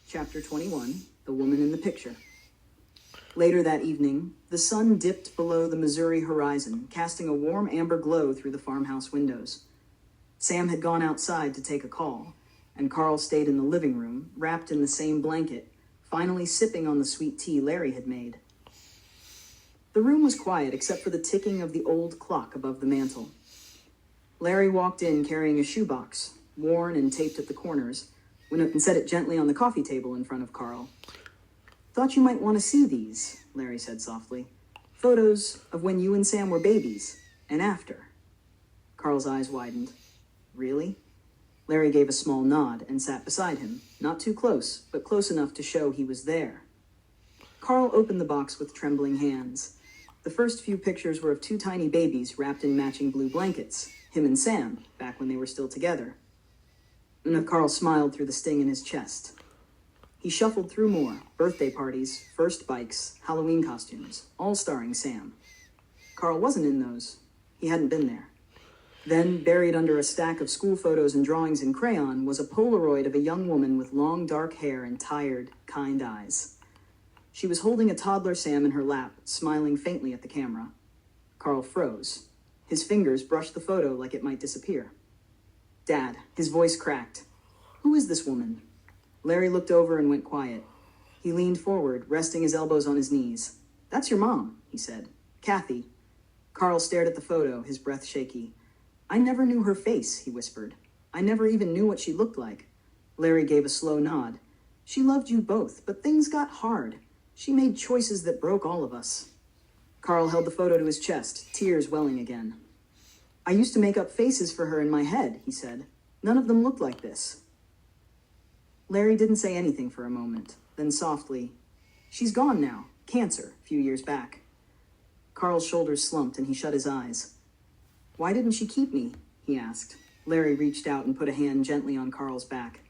Chapter 21, The Woman in the Picture. Later that evening, the sun dipped below the Missouri horizon, casting a warm amber glow through the farmhouse windows. Sam had gone outside to take a call, and Carl stayed in the living room, wrapped in the same blanket, finally sipping on the sweet tea Larry had made. The room was quiet except for the ticking of the old clock above the mantel. Larry walked in carrying a shoebox, worn and taped at the corners, went up and set it gently on the coffee table in front of Carl. "Thought you might want to see these," Larry said softly. "Photos of when you and Sam were babies, and after." Carl's eyes widened. "Really?" Larry gave a small nod and sat beside him, not too close, but close enough to show he was there. Carl opened the box with trembling hands. The first few pictures were of two tiny babies wrapped in matching blue blankets, him and Sam, back when they were still together. And Carl smiled through the sting in his chest. He shuffled through more: birthday parties, first bikes, Halloween costumes, all starring Sam. Carl wasn't in those. He hadn't been there. Then, buried under a stack of school photos and drawings in crayon, was a Polaroid of a young woman with long dark hair and tired, kind eyes. She was holding a toddler Sam in her lap, smiling faintly at the camera. Carl froze. His fingers brushed the photo like it might disappear. "Dad," his voice cracked. "Who is this woman?" Larry looked over and went quiet. He leaned forward, resting his elbows on his knees. "That's your mom," he said. "Kathy." Carl stared at the photo, his breath shaky. "I never knew her face," he whispered. "I never even knew what she looked like." Larry gave a slow nod. "She loved you both, but things got hard. She made choices that broke all of us." Carl held the photo to his chest, tears welling again. "I used to make up faces for her in my head," he said. "None of them looked like this." Larry didn't say anything for a moment, then softly, "She's gone now. Cancer, a few years back." Carl's shoulders slumped and he shut his eyes. "Why didn't she keep me?" he asked. Larry reached out and put a hand gently on Carl's back.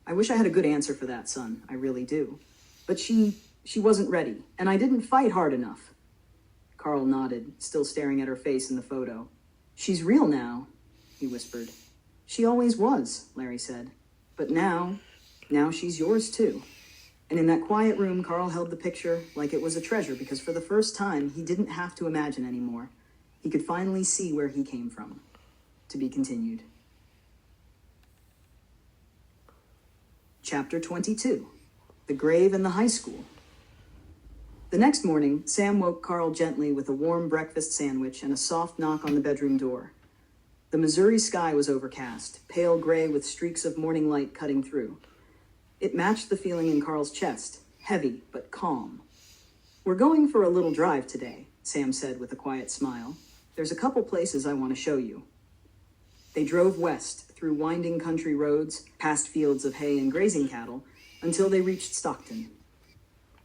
"I wish I had a good answer for that, son. I really do. But she wasn't ready, and I didn't fight hard enough." Carl nodded, still staring at her face in the photo. "She's real now," he whispered. "She always was," Larry said. "But now she's yours too." And in that quiet room, Carl held the picture like it was a treasure because for the first time, he didn't have to imagine anymore. He could finally see where he came from. To be continued. Chapter 22. The Grave and the High School. The next morning, Sam woke Carl gently with a warm breakfast sandwich and a soft knock on the bedroom door. The Missouri sky was overcast, pale gray with streaks of morning light cutting through. It matched the feeling in Carl's chest, heavy but calm. "We're going for a little drive today," Sam said with a quiet smile. "There's a couple places I want to show you." They drove west, through winding country roads, past fields of hay and grazing cattle, until they reached Stockton.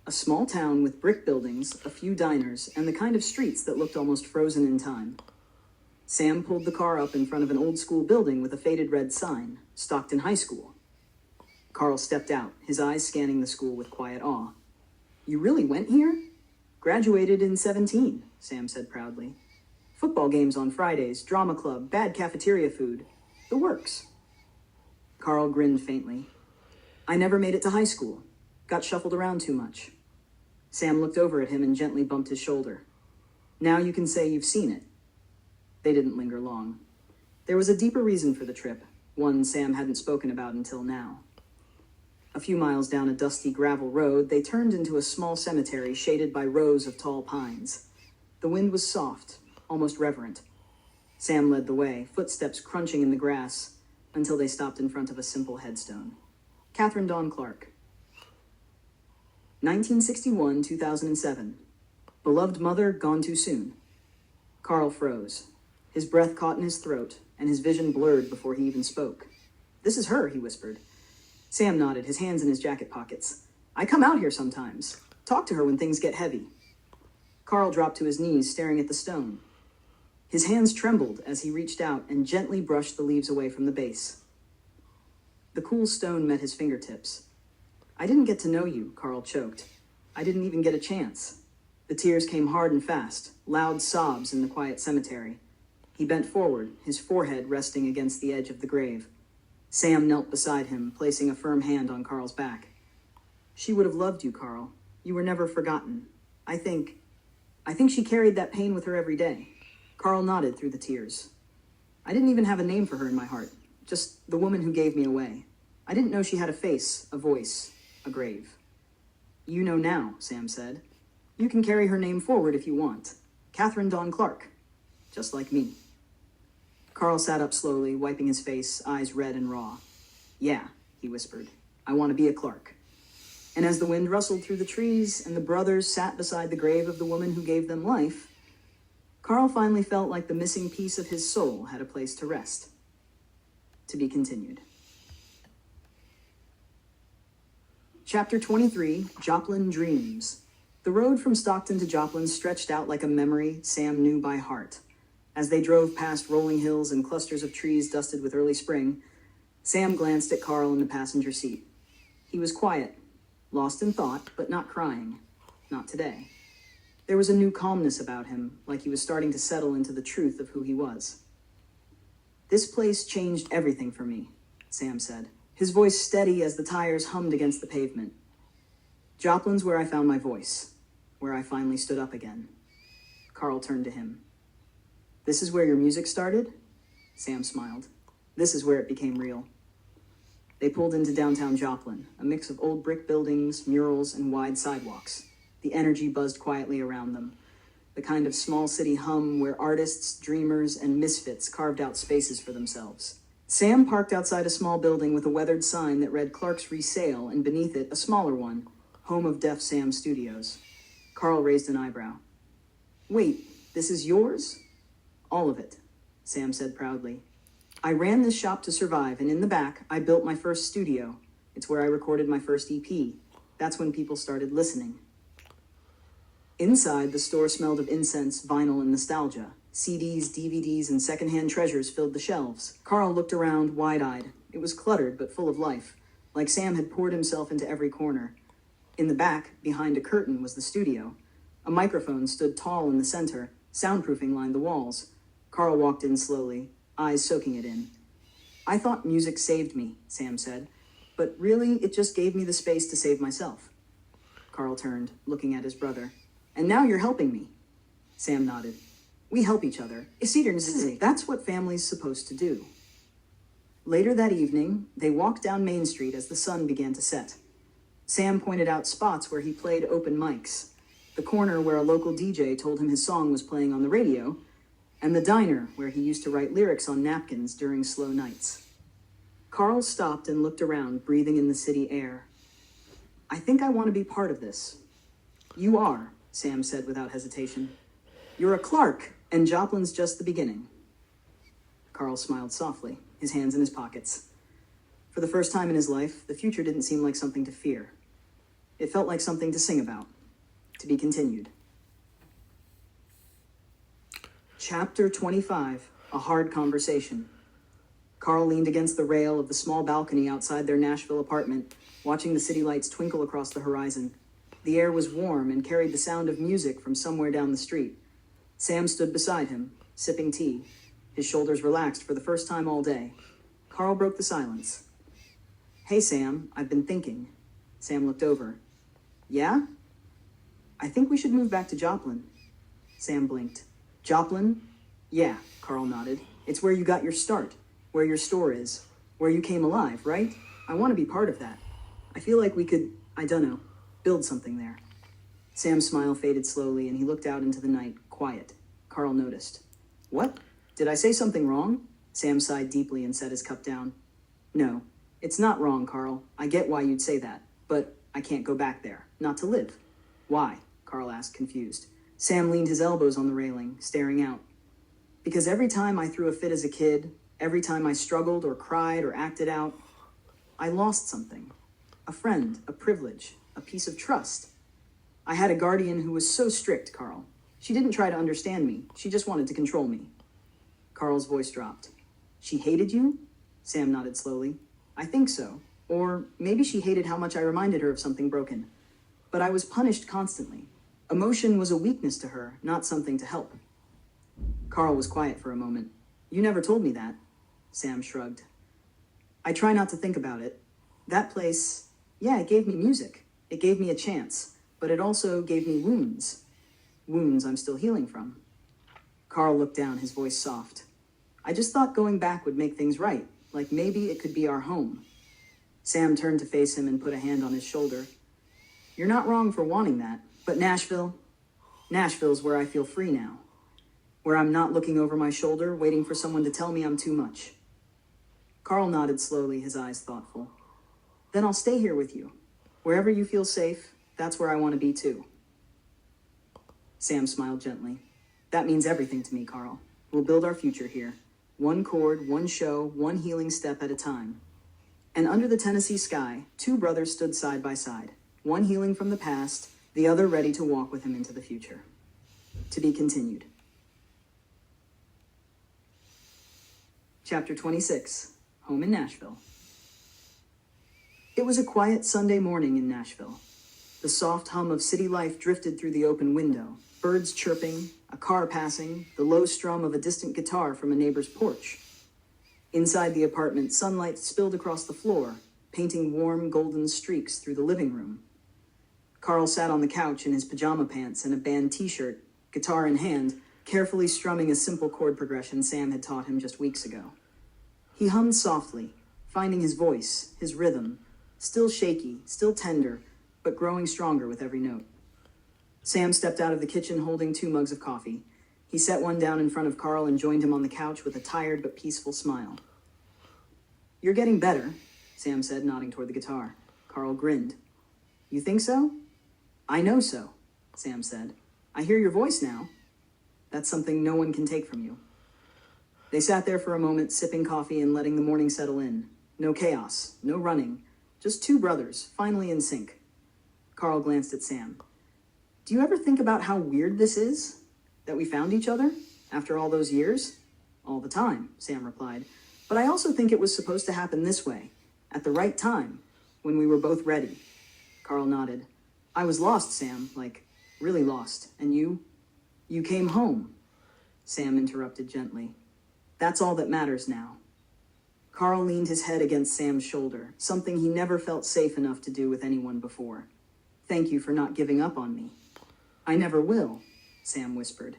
A small town with brick buildings, a few diners, and the kind of streets that looked almost frozen in time. Sam pulled the car up in front of an old school building with a faded red sign, Stockton High School. Carl stepped out, his eyes scanning the school with quiet awe. "You really went here?" "Graduated in 17, Sam said proudly. "Football games on Fridays, drama club, bad cafeteria food. The works." Carl grinned faintly. "I never made it to high school. Got shuffled around too much." Sam looked over at him and gently bumped his shoulder. "Now you can say you've seen it." They didn't linger long. There was a deeper reason for the trip, one Sam hadn't spoken about until now. A few miles down a dusty gravel road, they turned into a small cemetery shaded by rows of tall pines. The wind was soft, almost reverent. Sam led the way, footsteps crunching in the grass, until they stopped in front of a simple headstone. Catherine Dawn Clark. 1961-2007. Beloved mother gone too soon. Carl froze. His breath caught in his throat, and his vision blurred before he even spoke. "This is her," he whispered. Sam nodded, his hands in his jacket pockets. "I come out here sometimes. Talk to her when things get heavy." Carl dropped to his knees, staring at the stone. His hands trembled as he reached out and gently brushed the leaves away from the base. The cool stone met his fingertips. "I didn't get to know you," Carl choked. "I didn't even get a chance." The tears came hard and fast, loud sobs in the quiet cemetery. He bent forward, his forehead resting against the edge of the grave. Sam knelt beside him, placing a firm hand on Carl's back. She would have loved you, Carl. You were never forgotten. I think she carried that pain with her every day. Carl nodded through the tears. I didn't even have a name for her in my heart. Just the woman who gave me away. I didn't know she had a face, a voice, a grave. You know now, Sam said. You can carry her name forward if you want. Catherine Dawn Clark. Just like me. Carl sat up slowly, wiping his face, eyes red and raw. Yeah, he whispered. I want to be a Clark. And as the wind rustled through the trees and the brothers sat beside the grave of the woman who gave them life, Carl finally felt like the missing piece of his soul had a place to rest. To be continued. Chapter 23, Joplin Dreams. The road from Stockton to Joplin stretched out like a memory Sam knew by heart. As they drove past rolling hills and clusters of trees dusted with early spring, Sam glanced at Carl in the passenger seat. He was quiet, lost in thought, but not crying. Not today. There was a new calmness about him, like he was starting to settle into the truth of who he was. This place changed everything for me, Sam said, his voice steady as the tires hummed against the pavement. Joplin's where I found my voice, where I finally stood up again. Carl turned to him. This is where your music started? Sam smiled. This is where it became real. They pulled into downtown Joplin, a mix of old brick buildings, murals, and wide sidewalks. The energy buzzed quietly around them, the kind of small city hum where artists, dreamers, and misfits carved out spaces for themselves. Sam parked outside a small building with a weathered sign that read Clark's Resale, and beneath it, a smaller one, Home of Def Sam Studios. Carl raised an eyebrow. Wait, this is yours? All of it, Sam said proudly. I ran this shop to survive, and in the back, I built my first studio. It's where I recorded my first EP. That's when people started listening. Inside, the store smelled of incense, vinyl, and nostalgia. CDs, DVDs, and secondhand treasures filled the shelves. Carl looked around, wide-eyed. It was cluttered, but full of life, like Sam had poured himself into every corner. In the back, behind a curtain, was the studio. A microphone stood tall in the center. Soundproofing lined the walls. Carl walked in slowly, eyes soaking it in. I thought music saved me, Sam said, but really it just gave me the space to save myself. Carl turned, looking at his brother. And now you're helping me. Sam nodded. We help each other. That's what family's supposed to do. Later that evening, they walked down Main Street as the sun began to set. Sam pointed out spots where he played open mics, the corner where a local DJ told him his song was playing on the radio, and the diner where he used to write lyrics on napkins during slow nights. Carl stopped and looked around, breathing in the city air. I think I want to be part of this. You are, Sam said without hesitation. You're a Clark, and Joplin's just the beginning. Carl smiled softly, his hands in his pockets. For the first time in his life, the future didn't seem like something to fear. It felt like something to sing about. To be continued. Chapter 25, A Hard Conversation. Carl leaned against the rail of the small balcony outside their Nashville apartment, watching the city lights twinkle across the horizon. The air was warm and carried the sound of music from somewhere down the street. Sam stood beside him, sipping tea, his shoulders relaxed for the first time all day. Carl broke the silence. Hey, Sam, I've been thinking. Sam looked over. Yeah? I think we should move back to Joplin. Sam blinked. Joplin? Yeah, Carl nodded. It's where you got your start, where your store is, where you came alive, right? I want to be part of that. I feel like we could, I dunno, build something there. Sam's smile faded slowly, and he looked out into the night, quiet. Carl noticed. What? Did I say something wrong? Sam sighed deeply and set his cup down. No, it's not wrong, Carl. I get why you'd say that, but I can't go back there. Not to live. Why? Carl asked, confused. Sam leaned his elbows on the railing, staring out. Because every time I threw a fit as a kid, every time I struggled or cried or acted out, I lost something. A friend, a privilege, a piece of trust. I had a guardian who was so strict, Carl. She didn't try to understand me. She just wanted to control me. Carl's voice dropped. She hated you? Sam nodded slowly. I think so. Or maybe she hated how much I reminded her of something broken. But I was punished constantly. Emotion was a weakness to her, not something to help. Carl was quiet for a moment. You never told me that. Sam shrugged. I try not to think about it. That place, yeah, it gave me music. It gave me a chance, but it also gave me wounds. Wounds I'm still healing from. Carl looked down, his voice soft. I just thought going back would make things right, like maybe it could be our home. Sam turned to face him and put a hand on his shoulder. You're not wrong for wanting that, but Nashville's where I feel free now. Where I'm not looking over my shoulder, waiting for someone to tell me I'm too much. Carl nodded slowly, his eyes thoughtful. Then I'll stay here with you. Wherever you feel safe, that's where I want to be too. Sam smiled gently. That means everything to me, Carl. We'll build our future here. One chord, one show, one healing step at a time. And under the Tennessee sky, two brothers stood side by side. One healing from the past, the other ready to walk with him into the future. To be continued. Chapter 26. Home in Nashville. It was a quiet Sunday morning in Nashville. The soft hum of city life drifted through the open window, birds chirping, a car passing, the low strum of a distant guitar from a neighbor's porch. Inside the apartment, sunlight spilled across the floor, painting warm golden streaks through the living room. Carl sat on the couch in his pajama pants and a band t-shirt, guitar in hand, carefully strumming a simple chord progression Sam had taught him just weeks ago. He hummed softly, finding his voice, his rhythm, still shaky, still tender, but growing stronger with every note. Sam stepped out of the kitchen holding 2 mugs of coffee. He set one down in front of Carl and joined him on the couch with a tired but peaceful smile. You're getting better, Sam said, nodding toward the guitar. Carl grinned. You think so? I know so, Sam said. I hear your voice now. That's something no one can take from you. They sat there for a moment, sipping coffee and letting the morning settle in. No chaos, no running, just 2 brothers, finally in sync. Carl glanced at Sam. Do you ever think about how weird this is? That we found each other after all those years? All the time, Sam replied. But I also think it was supposed to happen this way, at the right time, when we were both ready. Carl nodded. I was lost, Sam, like, really lost. And you? You came home. Sam interrupted gently. That's all that matters now. Carl leaned his head against Sam's shoulder, something he never felt safe enough to do with anyone before. Thank you for not giving up on me. I never will, Sam whispered.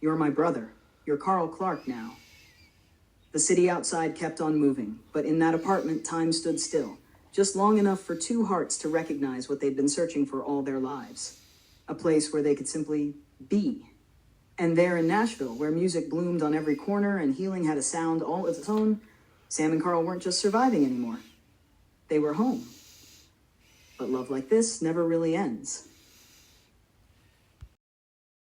You're my brother. You're Carl Clark now. The city outside kept on moving, but in that apartment, time stood still, just long enough for 2 hearts to recognize what they'd been searching for all their lives. A place where they could simply be. And there in Nashville, where music bloomed on every corner and healing had a sound all of its own, Sam and Carl weren't just surviving anymore. They were home. But love like this never really ends.